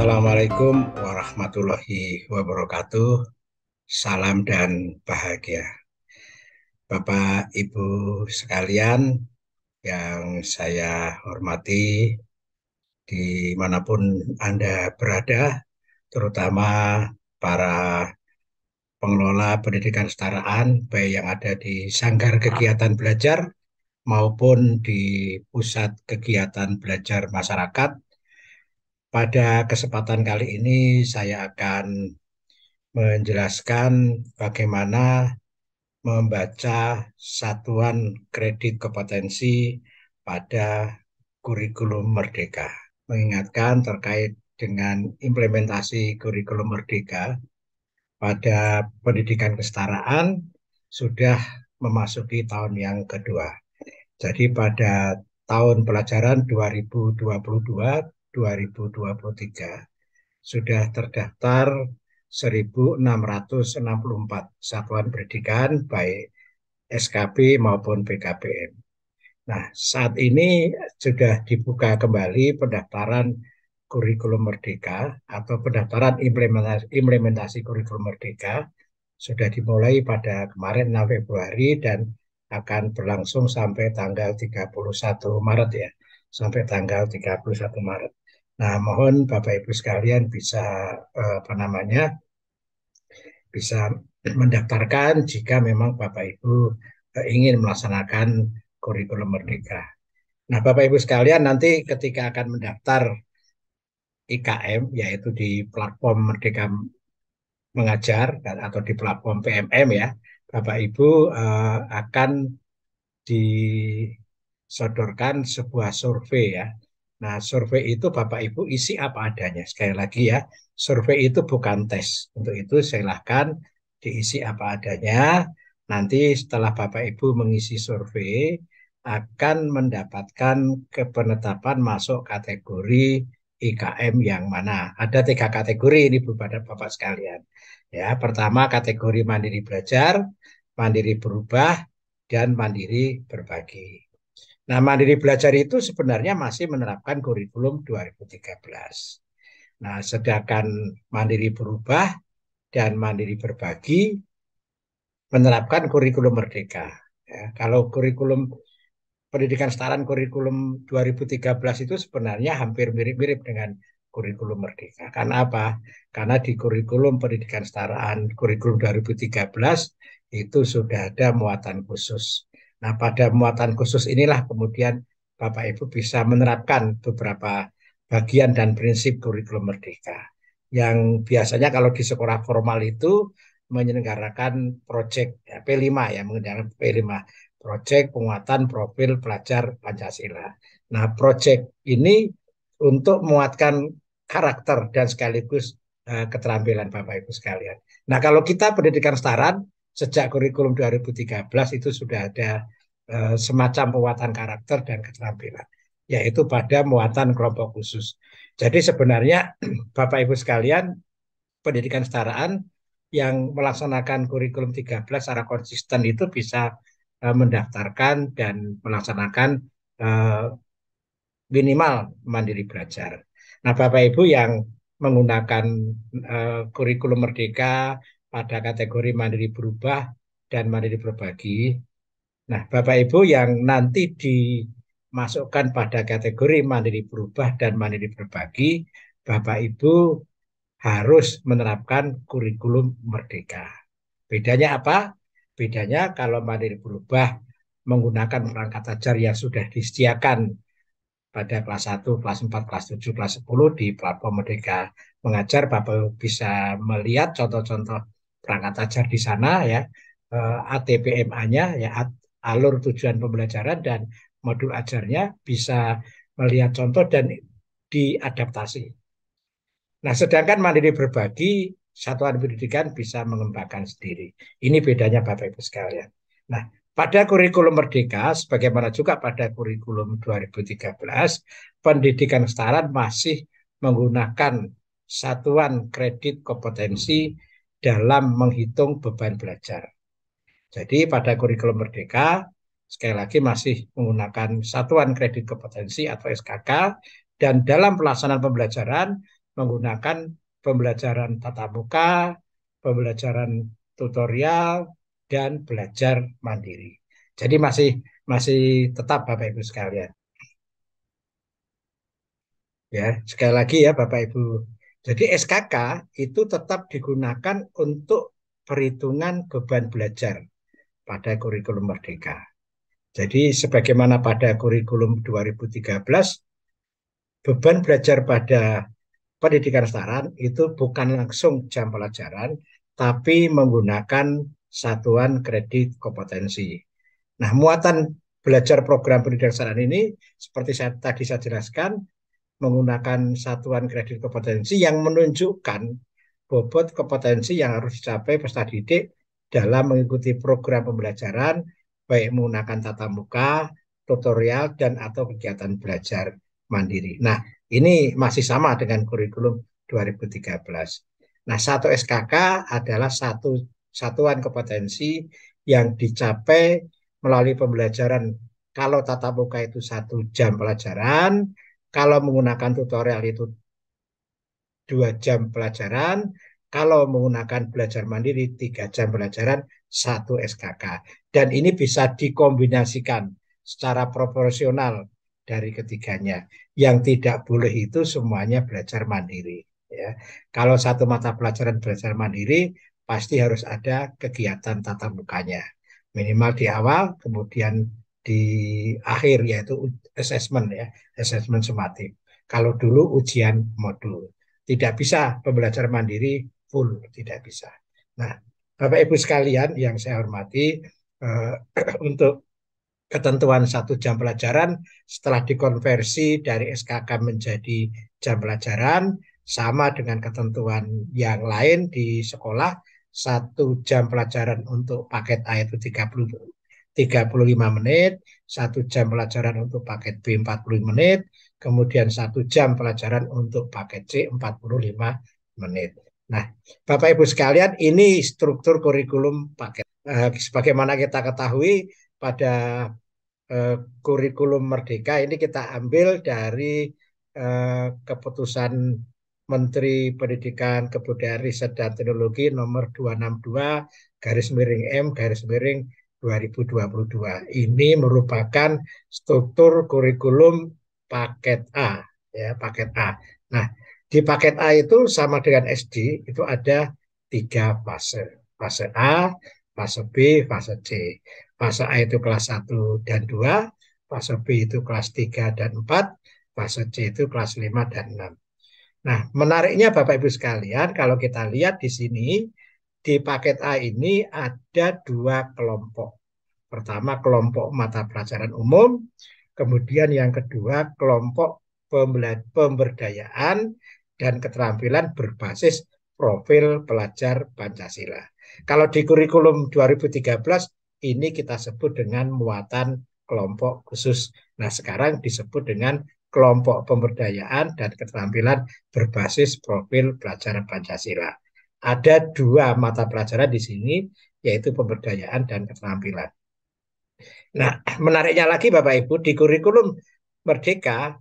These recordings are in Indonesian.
Assalamualaikum warahmatullahi wabarakatuh. Salam dan bahagia. Bapak Ibu sekalian yang saya hormati dimanapun Anda berada, terutama para pengelola pendidikan kesetaraan, baik yang ada di Sanggar Kegiatan Belajar maupun di Pusat Kegiatan Belajar Masyarakat. Pada kesempatan kali ini saya akan menjelaskan bagaimana membaca satuan kredit kompetensi pada kurikulum Merdeka. Mengingatkan terkait dengan implementasi kurikulum Merdeka pada pendidikan kesetaraan sudah memasuki tahun yang kedua. Jadi pada tahun pelajaran 2022-2023 sudah terdaftar 1.664 satuan pendidikan baik SKB maupun PKBM. Nah, saat ini sudah dibuka kembali pendaftaran kurikulum Merdeka atau pendaftaran implementasi kurikulum Merdeka sudah dimulai pada kemarin 6 Februari dan akan berlangsung sampai tanggal 31 Maret ya, sampai tanggal 31 Maret. Nah, mohon Bapak Ibu sekalian bisa bisa mendaftarkan jika memang Bapak Ibu ingin melaksanakan kurikulum Merdeka. Nah, Bapak Ibu sekalian nanti ketika akan mendaftar IKM, yaitu di platform Merdeka Mengajar atau di platform PMM ya, Bapak Ibu akan disodorkan sebuah survei ya. Nah, survei itu Bapak Ibu isi apa adanya. Sekali lagi ya, survei itu bukan tes. Untuk itu silahkan diisi apa adanya. Nanti setelah Bapak Ibu mengisi survei, akan mendapatkan kepenetapan masuk kategori IKM yang mana. Ada 3 kategori ini Bapak sekalian. Ya, pertama kategori mandiri belajar, mandiri berubah, dan mandiri berbagi. Nah, mandiri belajar itu sebenarnya masih menerapkan kurikulum 2013. Nah, sedangkan mandiri berubah dan mandiri berbagi menerapkan kurikulum merdeka. Ya, kalau kurikulum pendidikan setaraan kurikulum 2013 itu sebenarnya hampir mirip-mirip dengan kurikulum merdeka. Karena apa? Karena di kurikulum pendidikan setaraan kurikulum 2013 itu sudah ada muatan khusus. Nah, pada muatan khusus inilah kemudian Bapak Ibu bisa menerapkan beberapa bagian dan prinsip kurikulum merdeka. Yang biasanya kalau di sekolah formal itu menyelenggarakan proyek ya, P5 ya, mengerjakan P5 proyek penguatan profil pelajar Pancasila. Nah, proyek ini untuk menguatkan karakter dan sekaligus keterampilan Bapak Ibu sekalian. Nah, kalau kita pendidikan setaraan sejak kurikulum 2013 itu sudah ada semacam penguatan karakter dan keterampilan, yaitu pada muatan kelompok khusus. Jadi sebenarnya Bapak Ibu sekalian, pendidikan kesetaraan yang melaksanakan kurikulum 13 secara konsisten itu bisa mendaftarkan dan melaksanakan uh, minimal mandiri belajar. Nah, Bapak Ibu yang menggunakan kurikulum Merdeka pada kategori mandiri berubah dan mandiri berbagi. Nah, Bapak Ibu yang nanti dimasukkan pada kategori mandiri berubah dan mandiri berbagi, Bapak Ibu harus menerapkan kurikulum Merdeka. Bedanya apa? Bedanya kalau mandiri berubah menggunakan perangkat ajar yang sudah disediakan pada kelas 1, kelas 4, kelas 7, kelas 10 di platform Merdeka Mengajar. Bapak bisa melihat contoh-contoh perangkat ajar di sana ya, ATPMA-nya ya, alur tujuan pembelajaran dan modul ajarnya bisa melihat contoh dan diadaptasi. Nah, sedangkan mandiri berbagi, satuan pendidikan bisa mengembangkan sendiri. Ini bedanya Bapak Ibu sekalian. Nah, pada kurikulum Merdeka, sebagaimana juga pada kurikulum 2013, pendidikan kesetaraan masih menggunakan satuan kredit kompetensi dalam menghitung beban belajar. Jadi pada kurikulum Merdeka, sekali lagi masih menggunakan satuan kredit kompetensi atau SKK, dan dalam pelaksanaan pembelajaran menggunakan pembelajaran tatap muka, pembelajaran tutorial, dan belajar mandiri. Jadi masih masih tetap Bapak Ibu sekalian. Ya, sekali lagi ya Bapak Ibu. Jadi SKK itu tetap digunakan untuk perhitungan beban belajar pada kurikulum Merdeka. Jadi sebagaimana pada kurikulum 2013, beban belajar pada pendidikan setara itu bukan langsung jam pelajaran, tapi menggunakan satuan kredit kompetensi. Nah, muatan belajar program pendidikan setara ini, seperti saya jelaskan, menggunakan satuan kredit kompetensi yang menunjukkan bobot kompetensi yang harus dicapai peserta didik dalam mengikuti program pembelajaran, baik menggunakan tatap muka, tutorial, dan atau kegiatan belajar mandiri. Nah, ini masih sama dengan kurikulum 2013. Nah, satu SKK adalah satuan kompetensi yang dicapai melalui pembelajaran. Kalau tatap muka itu 1 jam pelajaran, kalau menggunakan tutorial itu 2 jam pelajaran, kalau menggunakan belajar mandiri 3 jam pelajaran, 1 SKK. Dan ini bisa dikombinasikan secara proporsional dari ketiganya. Yang tidak boleh itu semuanya belajar mandiri. Ya. Kalau satu mata pelajaran belajar mandiri, pasti harus ada kegiatan tatap mukanya. Minimal di awal, kemudian di akhir, yaitu assessment ya, assessment sumatif. Kalau dulu ujian modul. Tidak bisa pembelajaran mandiri full, tidak bisa. Nah, Bapak Ibu sekalian yang saya hormati, untuk ketentuan 1 jam pelajaran setelah dikonversi dari SKK menjadi jam pelajaran, sama dengan ketentuan yang lain di sekolah, 1 jam pelajaran untuk paket A itu 35 menit, 1 jam pelajaran untuk paket B 40 menit, kemudian 1 jam pelajaran untuk paket C 45 menit. Nah, Bapak Ibu sekalian, ini struktur kurikulum paket. Sebagaimana kita ketahui, pada kurikulum Merdeka ini kita ambil dari keputusan Menteri Pendidikan, Kebudayaan, Riset, dan Teknologi nomor 262 garis miring M garis miring 2022. Ini merupakan struktur kurikulum paket A, ya, paket A. Nah, di paket A itu sama dengan SD, itu ada 3 fase. Fase A, fase B, fase C. Fase A itu kelas 1 dan 2, fase B itu kelas 3 dan 4, fase C itu kelas 5 dan 6. Nah, menariknya Bapak Ibu sekalian, kalau kita lihat di sini, di paket A ini ada 2 kelompok. Pertama, kelompok mata pelajaran umum, kemudian yang kedua, kelompok pemberdayaan dan keterampilan berbasis profil pelajar Pancasila. Kalau di kurikulum 2013, ini kita sebut dengan muatan kelompok khusus. Nah, sekarang disebut dengan kelompok pemberdayaan dan keterampilan berbasis profil pelajaran Pancasila. Ada 2 mata pelajaran di sini, yaitu pemberdayaan dan keterampilan. Nah, menariknya lagi Bapak Ibu, di kurikulum Merdeka,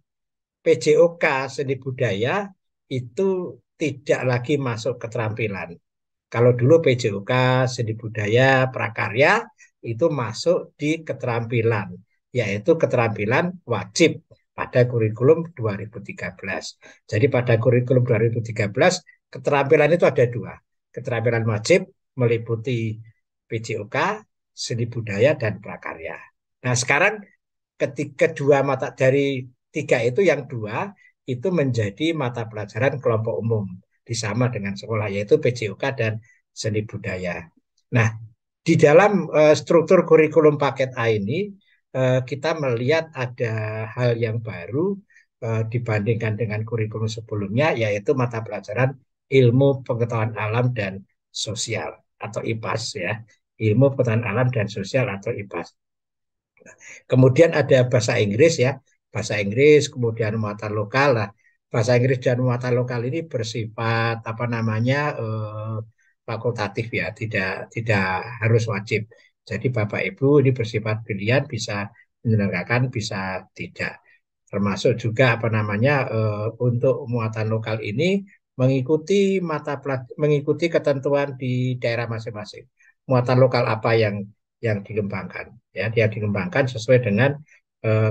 PJOK seni budaya itu tidak lagi masuk keterampilan. Kalau dulu PJOK seni budaya prakarya itu masuk di keterampilan, yaitu keterampilan wajib pada kurikulum 2013. Jadi pada kurikulum 2013, keterampilan itu ada 2. Keterampilan wajib meliputi PJOK, seni budaya, dan prakarya. Nah, sekarang ketika 2 mata dari 3 itu, yang 2 itu menjadi mata pelajaran kelompok umum, disama dengan sekolah, yaitu PJOK dan seni budaya. Nah, di dalam struktur kurikulum paket A ini, kita melihat ada hal yang baru dibandingkan dengan kurikulum sebelumnya, yaitu mata pelajaran ilmu pengetahuan alam dan sosial atau IPAS ya, ilmu pengetahuan alam dan sosial atau IPAS. Kemudian ada bahasa Inggris ya, bahasa Inggris, kemudian muatan lokal lah. Bahasa Inggris dan muatan lokal ini bersifat apa namanya fakultatif ya, tidak harus wajib. Jadi Bapak Ibu ini bersifat pilihan, bisa menyelenggarakan, bisa tidak. Termasuk juga apa namanya untuk muatan lokal ini mengikuti ketentuan di daerah masing-masing. Muatan lokal apa yang dikembangkan, ya, dia dikembangkan sesuai dengan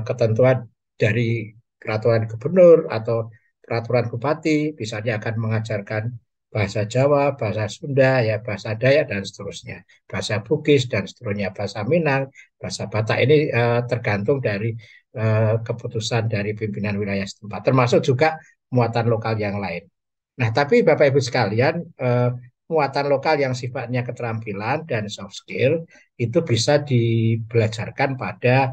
ketentuan dari peraturan gubernur atau peraturan bupati, misalnya akan mengajarkan bahasa Jawa, bahasa Sunda, ya, bahasa Dayak dan seterusnya, bahasa Bugis dan seterusnya, bahasa Minang, bahasa Batak ini tergantung dari keputusan dari pimpinan wilayah setempat, termasuk juga muatan lokal yang lain. Nah, tapi Bapak Ibu sekalian, muatan lokal yang sifatnya keterampilan dan soft skill itu bisa dibelajarkan pada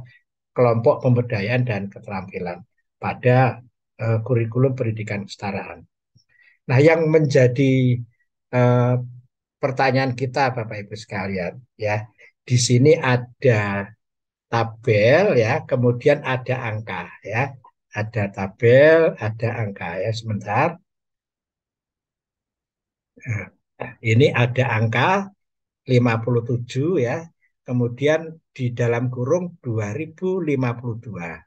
kelompok pemberdayaan dan keterampilan pada kurikulum pendidikan kesetaraan. Nah, yang menjadi eh, pertanyaan kita, Bapak Ibu sekalian, ya, di sini ada tabel, ya, kemudian ada angka, ya, ada tabel, ada angka, ya, sebentar. Nah, ini ada angka 57, ya, kemudian di dalam kurung 2052.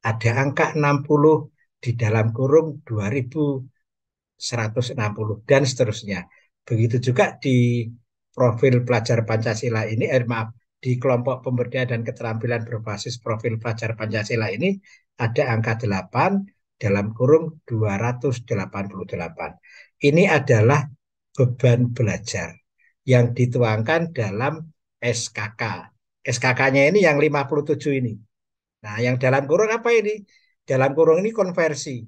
Ada angka 60 di dalam kurung 2160 dan seterusnya. Begitu juga di profil pelajar Pancasila ini, maaf, di kelompok pemberdayaan dan keterampilan berbasis profil pelajar Pancasila ini ada angka 8 dalam kurung 288. Ini adalah beban belajar yang dituangkan dalam SKK. SKK-nya ini yang 57 ini. Nah, yang dalam kurung apa ini? Dalam kurung ini konversi.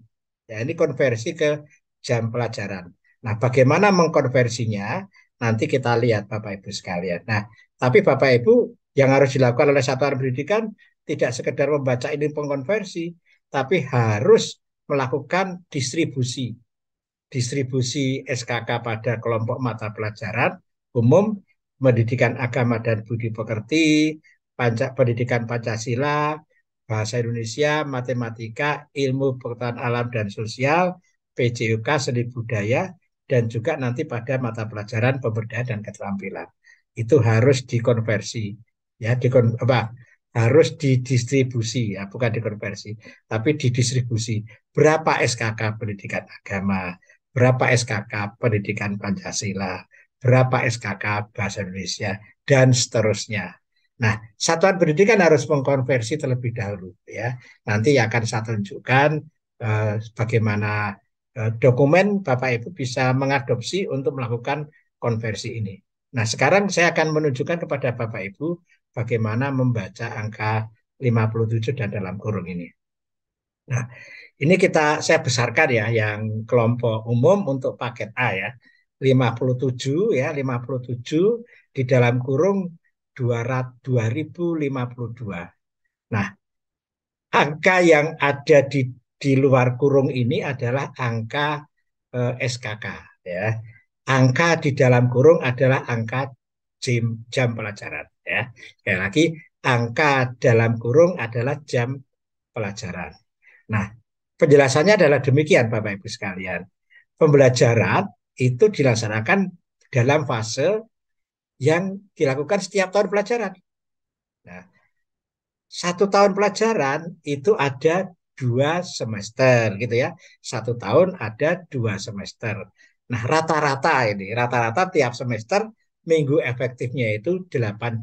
Ya, ini konversi ke jam pelajaran. Nah, bagaimana mengkonversinya? Nanti kita lihat Bapak Ibu sekalian. Nah, tapi Bapak Ibu yang harus dilakukan oleh satuan pendidikan tidak sekedar membaca ini pengkonversi, tapi harus melakukan distribusi. Distribusi SKK pada kelompok mata pelajaran umum, pendidikan agama dan budi pekerti, pendidikan Pancasila, bahasa Indonesia, matematika, ilmu pengetahuan alam dan sosial, PJUK, seni budaya, dan juga nanti pada mata pelajaran pemberdayaan dan keterampilan. Itu harus dikonversi, ya, harus didistribusi, ya, bukan dikonversi, tapi didistribusi. Berapa SKK pendidikan agama, berapa SKK pendidikan Pancasila, berapa SKK bahasa Indonesia, dan seterusnya. Nah, satuan pendidikan harus mengkonversi terlebih dahulu, ya. Nanti akan saya tunjukkan bagaimana dokumen Bapak Ibu bisa mengadopsi untuk melakukan konversi ini. Nah, sekarang saya akan menunjukkan kepada Bapak Ibu bagaimana membaca angka 57 dan dalam kurung ini. Nah, ini saya besarkan, ya, yang kelompok umum untuk paket A, ya. 57, ya, 57 di dalam kurung 2052. Nah, angka yang ada di luar kurung ini adalah angka SKK, ya. Angka di dalam kurung adalah angka jam pelajaran, ya. Sekali lagi, angka dalam kurung adalah jam pelajaran. Nah, penjelasannya adalah demikian Bapak Ibu sekalian. Pembelajaran itu dilaksanakan dalam fase yang dilakukan setiap tahun pelajaran. Nah, 1 tahun pelajaran itu ada 2 semester, gitu ya. 1 tahun ada 2 semester. Nah, rata-rata tiap semester minggu efektifnya itu 18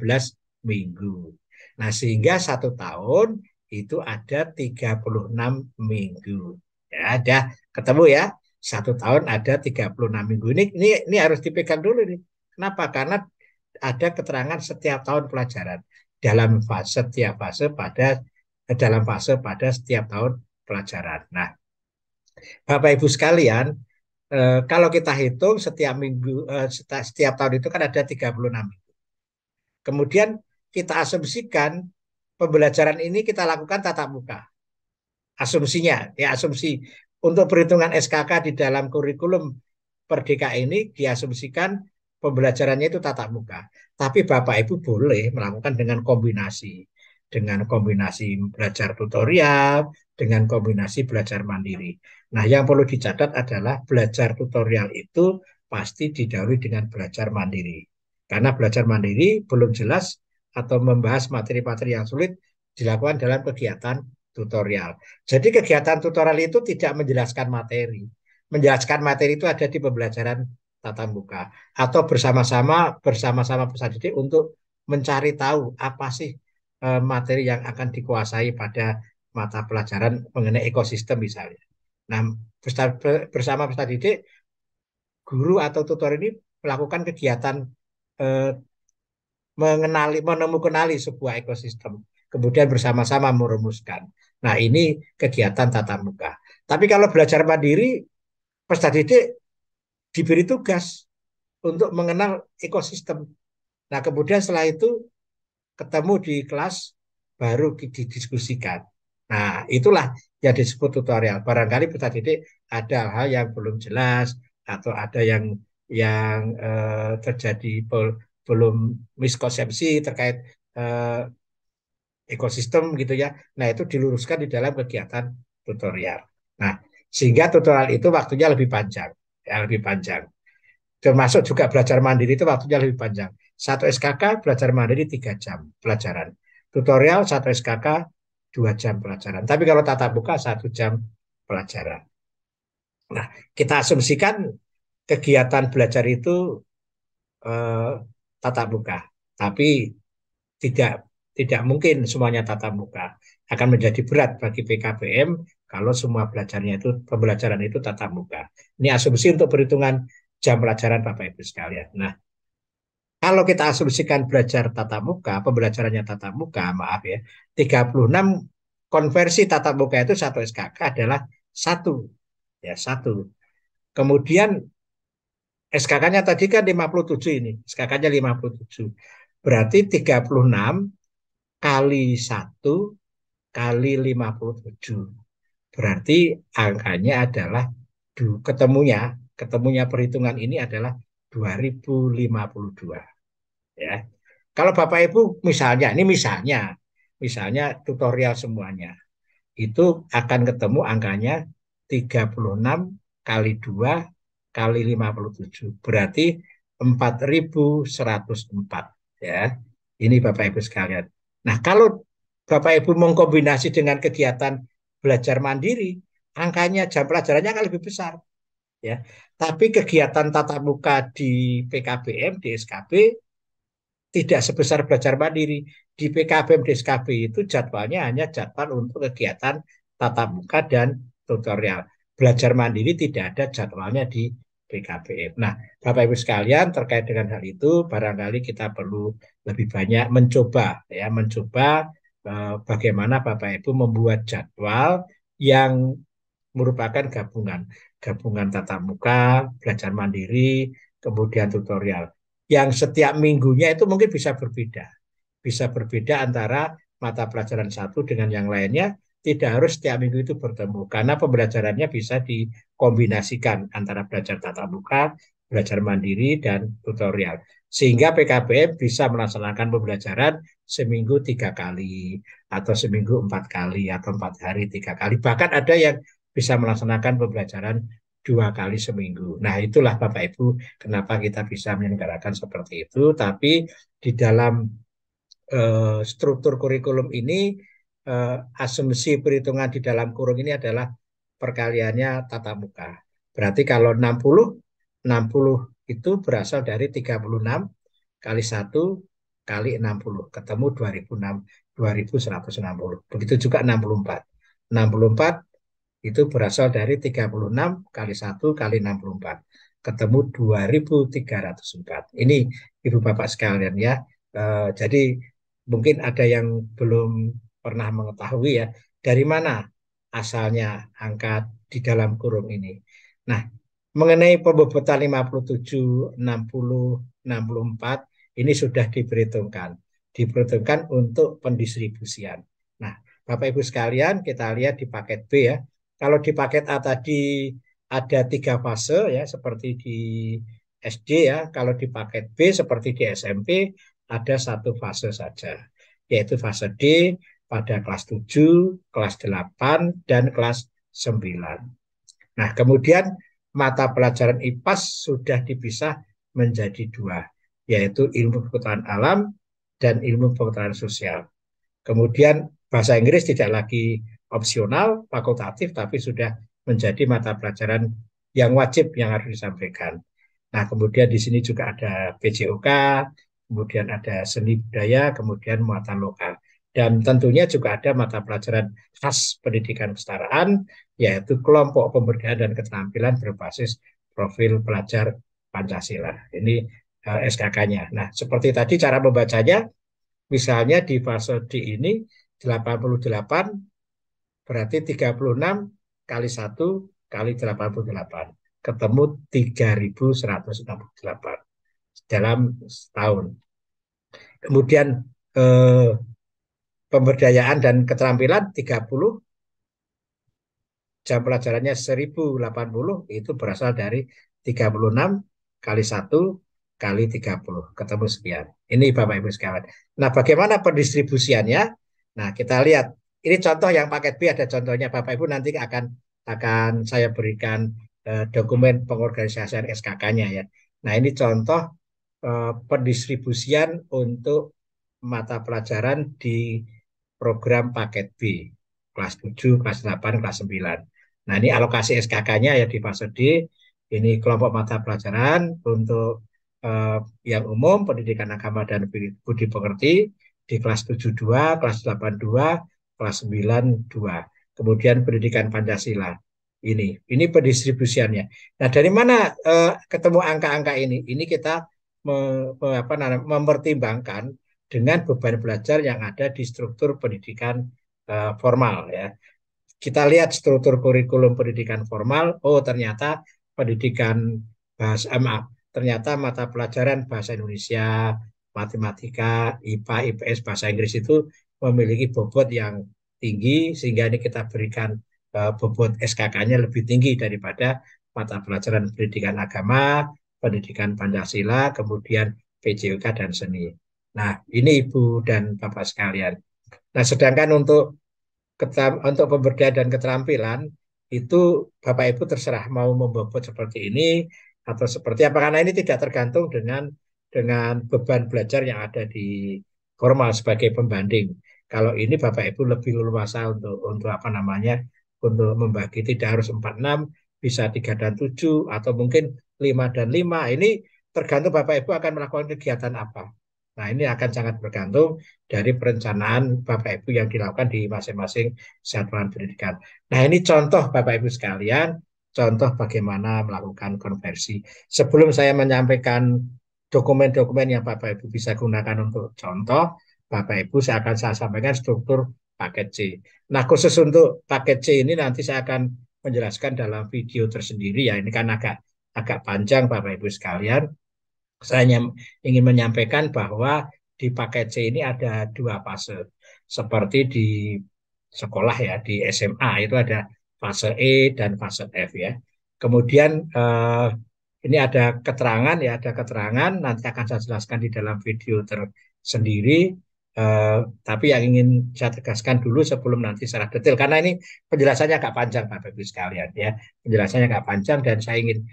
minggu. Nah, sehingga 1 tahun itu ada 36 minggu. Ya, ada ketemu, ya. 1 tahun ada 36 minggu. Ini harus dipegang dulu nih. Kenapa? Karena ada keterangan setiap tahun pelajaran dalam fase pada setiap tahun pelajaran. Nah, Bapak Ibu sekalian, kalau kita hitung setiap minggu, setiap tahun itu kan ada 36 minggu. Kemudian kita asumsikan pembelajaran ini kita lakukan tatap muka. Asumsinya, ya, asumsi untuk perhitungan SKK di dalam kurikulum Merdeka ini diasumsikan pembelajarannya itu tatap muka. Tapi Bapak Ibu boleh melakukan dengan kombinasi belajar tutorial, dengan kombinasi belajar mandiri. Nah, yang perlu dicatat adalah belajar tutorial itu pasti didahului dengan belajar mandiri. Karena belajar mandiri belum jelas atau membahas materi-materi yang sulit dilakukan dalam kegiatan tutorial. Jadi kegiatan tutorial itu tidak menjelaskan materi. Menjelaskan materi itu ada di pembelajaran tatap muka atau bersama-sama peserta didik untuk mencari tahu apa sih materi yang akan dikuasai pada mata pelajaran mengenai ekosistem misalnya. Nah, bersama peserta didik, guru atau tutor ini melakukan kegiatan eh, menemukan sebuah ekosistem, kemudian bersama-sama merumuskan. Nah, ini kegiatan tatap muka. Tapi kalau belajar mandiri, peserta didik diberi tugas untuk mengenal ekosistem. Nah, kemudian setelah itu ketemu di kelas baru didiskusikan. Nah, itulah yang disebut tutorial. Barangkali peserta didik ada hal yang belum jelas atau ada yang terjadi belum miskonsepsi terkait eh, ekosistem gitu ya. Nah, itu diluruskan di dalam kegiatan tutorial. Nah, sehingga tutorial itu waktunya lebih panjang, ya lebih panjang. Termasuk juga belajar mandiri itu waktunya lebih panjang. Satu SKK belajar mandiri 3 jam pelajaran. Tutorial satu SKK 2 jam pelajaran. Tapi kalau tatap muka 1 jam pelajaran. Nah, kita asumsikan kegiatan belajar itu eh, tatap muka. Tapi tidak tidak mungkin semuanya tatap muka. Akan menjadi berat bagi PKBM kalau semua pembelajaran itu tatap muka. Ini asumsi untuk perhitungan jam pelajaran Bapak Ibu sekalian. Nah, kalau kita asumsikan belajar tatap muka, pembelajarannya tatap muka, maaf ya, 36 konversi tatap muka itu satu SKK adalah satu, ya satu. Kemudian SKK-nya tadi kan 57 ini, SKK-nya 57. Berarti 36 kali 1 kali 57. Berarti angkanya adalah ketemunya perhitungan ini adalah 2052 ya. Kalau Bapak Ibu misalnya tutorial semuanya itu akan ketemu angkanya 36 kali 2 kali 57. Berarti 4104 ya. Ini Bapak Ibu sekalian. Nah, kalau Bapak Ibu mengkombinasi dengan kegiatan belajar mandiri, angkanya jam pelajarannya akan lebih besar ya. Tapi kegiatan tatap muka di PKBM, di SKB tidak sebesar belajar mandiri. Di PKBM, di SKB itu jadwalnya hanya jadwal untuk kegiatan tatap muka dan tutorial. Belajar mandiri tidak ada jadwalnya di PKBM. Nah, Bapak Ibu sekalian terkait dengan hal itu barangkali kita perlu lebih banyak mencoba bagaimana Bapak Ibu membuat jadwal yang merupakan gabungan tatap muka, belajar mandiri, kemudian tutorial. Yang setiap minggunya itu mungkin bisa berbeda antara mata pelajaran satu dengan yang lainnya. Tidak harus setiap minggu itu bertemu karena pembelajarannya bisa dikombinasikan antara belajar tatap muka, belajar mandiri dan tutorial. Sehingga PKBM bisa melaksanakan pembelajaran seminggu 3 kali atau seminggu 4 kali atau 4 hari 3 kali. Bahkan ada yang bisa melaksanakan pembelajaran 2 kali seminggu. Nah, itulah Bapak Ibu kenapa kita bisa menyelenggarakan seperti itu. Tapi di dalam struktur kurikulum ini asumsi perhitungan di dalam kurung ini adalah perkaliannya tatap muka. Berarti kalau 60 itu berasal dari 36 kali 1 kali 60 ketemu 2160. Begitu juga 64. 64 itu berasal dari 36 kali 1 kali 64. Ketemu 2304. Ini Ibu Bapak sekalian ya. Jadi mungkin ada yang belum pernah mengetahui ya, dari mana asalnya angka di dalam kurung ini. Nah, mengenai pembobotan 57, 60, 64, ini sudah diperhitungkan untuk pendistribusian. Nah, Bapak Ibu sekalian, kita lihat di paket B ya. Kalau di paket A tadi ada 3 fase ya, seperti di SD ya. Kalau di paket B seperti di SMP ada 1 fase saja, yaitu fase D pada kelas 7, kelas 8, dan kelas 9. Nah, kemudian mata pelajaran IPAS sudah dipisah menjadi 2, yaitu ilmu pengetahuan alam dan ilmu pengetahuan sosial. Kemudian bahasa Inggris tidak lagi opsional, fakultatif, tapi sudah menjadi mata pelajaran yang wajib yang harus disampaikan. Nah, kemudian di sini juga ada PJOK, kemudian ada seni budaya, kemudian muatan lokal. Dan tentunya juga ada mata pelajaran khas pendidikan kesetaraan, yaitu kelompok pemberdayaan dan keterampilan berbasis profil pelajar Pancasila. Ini SKK-nya. Nah, seperti tadi cara membacanya, misalnya di fase D ini 88 berarti 36 kali 1 kali 88. Ketemu 3.168 dalam setahun. Kemudian pemberdayaan dan keterampilan 30, jam pelajarannya 1080, itu berasal dari 36 kali 1 kali 30, ketemu sekian. Ini Bapak Ibu sekalian. Nah, bagaimana pendistribusiannya? Nah, kita lihat. Ini contoh yang paket B, ada contohnya. Bapak Ibu nanti akan saya berikan dokumen pengorganisasian SKK-nya ya. Nah, ini contoh pendistribusian untuk mata pelajaran di program paket B. Kelas 7, kelas 8, kelas 9. Nah, ini alokasi SKK-nya ya di fase D. Ini kelompok mata pelajaran untuk yang umum, pendidikan agama dan budi pekerti, di kelas 72, kelas 82, kelas 92. Kemudian pendidikan Pancasila. Ini pendistribusiannya. Nah, dari mana ketemu angka-angka ini? Ini kita mempertimbangkan dengan beban belajar yang ada di struktur pendidikan formal ya. Kita lihat struktur kurikulum pendidikan formal, oh ternyata pendidikan bahasa maaf, ternyata mata pelajaran bahasa Indonesia, matematika, IPA, IPS, bahasa Inggris itu memiliki bobot yang tinggi, sehingga ini kita berikan bobot SKK-nya lebih tinggi daripada mata pelajaran pendidikan agama, pendidikan Pancasila, kemudian PJOK dan seni. Nah, ini Ibu dan Bapak sekalian. Nah, sedangkan untuk pemberdayaan dan keterampilan itu Bapak Ibu terserah mau membobot seperti ini atau seperti apa, karena ini tidak tergantung dengan beban belajar yang ada di formal sebagai pembanding. Kalau ini Bapak Ibu lebih leluasa untuk apa namanya, untuk membagi, tidak harus 4-6, bisa 3 dan 7 atau mungkin 5 dan 5. Ini tergantung Bapak Ibu akan melakukan kegiatan apa. Nah, ini akan sangat bergantung dari perencanaan Bapak Ibu yang dilakukan di masing-masing satuan pendidikan. Nah, ini contoh Bapak Ibu sekalian, contoh bagaimana melakukan konversi. Sebelum saya menyampaikan dokumen-dokumen yang Bapak Ibu bisa gunakan untuk contoh, Bapak Ibu saya sampaikan struktur paket C. Nah, khusus untuk paket C ini nanti saya akan menjelaskan dalam video tersendiri ya. Ini kan agak panjang Bapak Ibu sekalian. Saya ingin menyampaikan bahwa di paket C ini ada 2 fase. Seperti di sekolah ya, di SMA itu ada fase E dan fase F ya. Kemudian ini ada keterangan ya, ada keterangan, nanti akan saya jelaskan di dalam video tersendiri. Tapi yang ingin saya tegaskan dulu sebelum nanti secara detail, karena ini penjelasannya agak panjang Bapak Ibu sekalian ya. Penjelasannya agak panjang dan saya ingin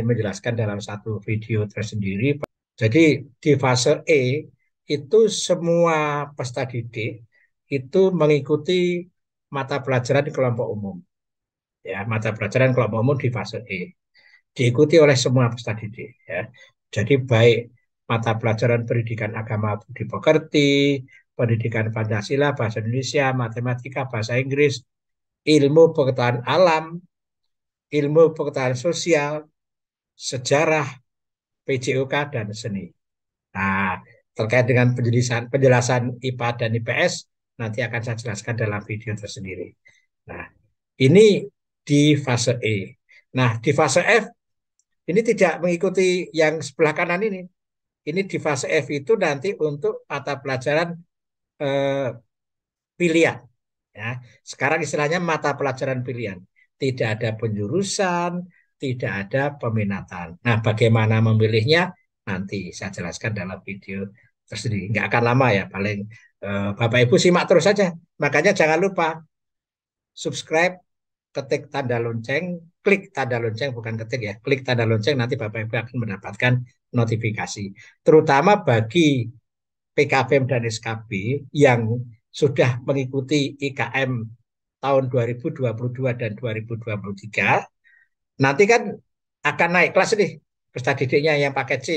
menjelaskan dalam satu video tersendiri. Jadi di fase E itu semua peserta didik itu mengikuti mata pelajaran di kelompok umum. Ya, mata pelajaran kelompok umum di fase E diikuti oleh semua peserta didik ya. Jadi baik mata pelajaran pendidikan agama budi pekerti, pendidikan Pancasila, bahasa Indonesia, matematika, bahasa Inggris, ilmu pengetahuan alam, ilmu pengetahuan sosial, sejarah, PJOK dan seni. Nah, terkait dengan penjelasan IPA dan IPS nanti akan saya jelaskan dalam video tersendiri. Nah, ini di fase E. Nah, di fase F ini tidak mengikuti yang sebelah kanan ini. Ini di fase F itu nanti untuk mata pelajaran pilihan. Ya, sekarang istilahnya mata pelajaran pilihan. Tidak ada penjurusan, tidak ada peminatan. Nah, bagaimana memilihnya? Nanti saya jelaskan dalam video tersendiri. Nggak akan lama ya, paling Bapak Ibu simak terus saja. Makanya jangan lupa subscribe, ketik tanda lonceng, klik tanda lonceng, bukan ketik ya, klik tanda lonceng, nanti Bapak Ibu akan mendapatkan notifikasi. Terutama bagi PKBM dan SKB yang sudah mengikuti IKM tahun 2022 dan 2023, nanti kan akan naik kelas nih peserta didiknya yang paket C.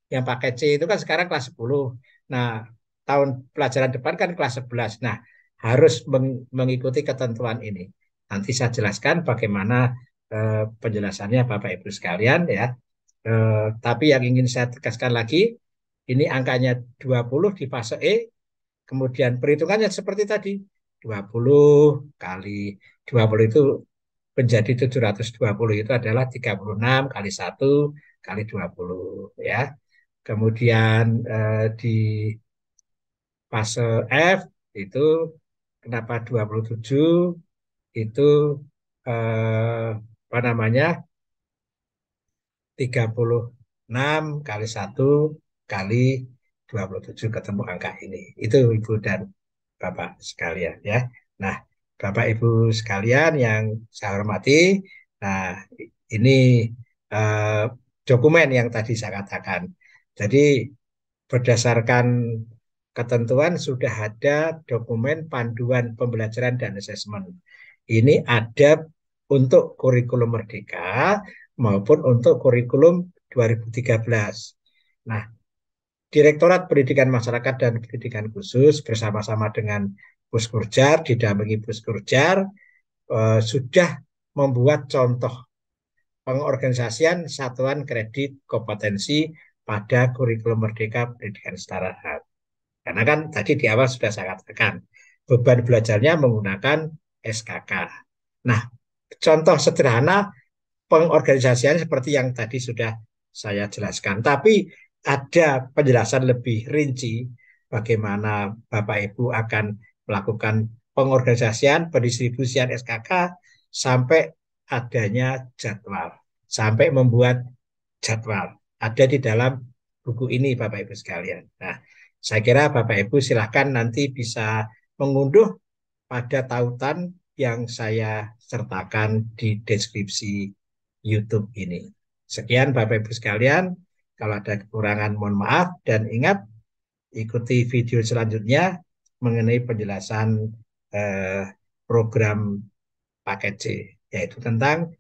Yang paket C itu kan sekarang kelas 10. Nah, tahun pelajaran depan kan kelas 11. Nah, harus mengikuti ketentuan ini. Nanti saya jelaskan bagaimana penjelasannya Bapak Ibu sekalian ya. Tapi yang ingin saya tegaskan lagi, ini angkanya 20 di fase E, kemudian perhitungannya seperti tadi, 20 kali 20 itu menjadi 720, itu adalah 36 kali 1 kali 20 ya. Kemudian di fase F itu kenapa 27 itu apa namanya 36 kali 1 kali 27 ketemu angka ini. Itu Ibu dan Bapak sekalian ya. Nah, Bapak Ibu sekalian yang saya hormati, nah ini eh, dokumen yang tadi saya katakan. Jadi berdasarkan ketentuan sudah ada dokumen panduan pembelajaran dan asesmen. Ini ada untuk kurikulum Merdeka maupun untuk kurikulum 2013. Nah, Direktorat Pendidikan Masyarakat dan Pendidikan Khusus bersama-sama dengan Puskurjar, didampingi Puskurjar, sudah membuat contoh pengorganisasian satuan kredit kompetensi pada kurikulum Merdeka Pendidikan Setara. Karena kan tadi di awal sudah saya katakan, beban belajarnya menggunakan SKK. Nah, contoh sederhana pengorganisasian seperti yang tadi sudah saya jelaskan. Tapi ada penjelasan lebih rinci bagaimana Bapak Ibu akan melakukan pengorganisasian, pendistribusian SKK sampai adanya jadwal, sampai membuat jadwal. Ada di dalam buku ini Bapak Ibu sekalian. Nah, saya kira Bapak Ibu silahkan nanti bisa mengunduh pada tautan yang saya sertakan di deskripsi YouTube ini. Sekian Bapak Ibu sekalian, kalau ada kekurangan mohon maaf, dan ingat ikuti video selanjutnya mengenai penjelasan program paket C, yaitu tentang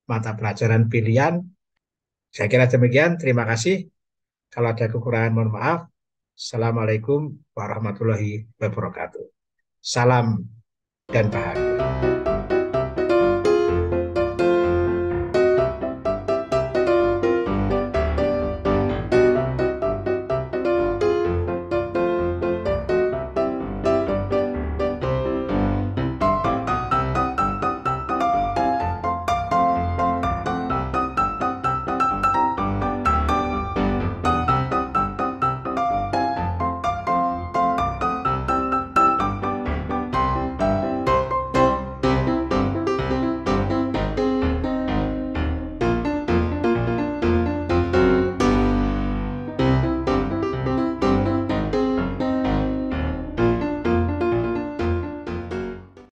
mata pelajaran pilihan. Saya kira demikian, terima kasih. Kalau ada kekurangan mohon maaf. Assalamualaikum warahmatullahi wabarakatuh. Salam dan bahagia.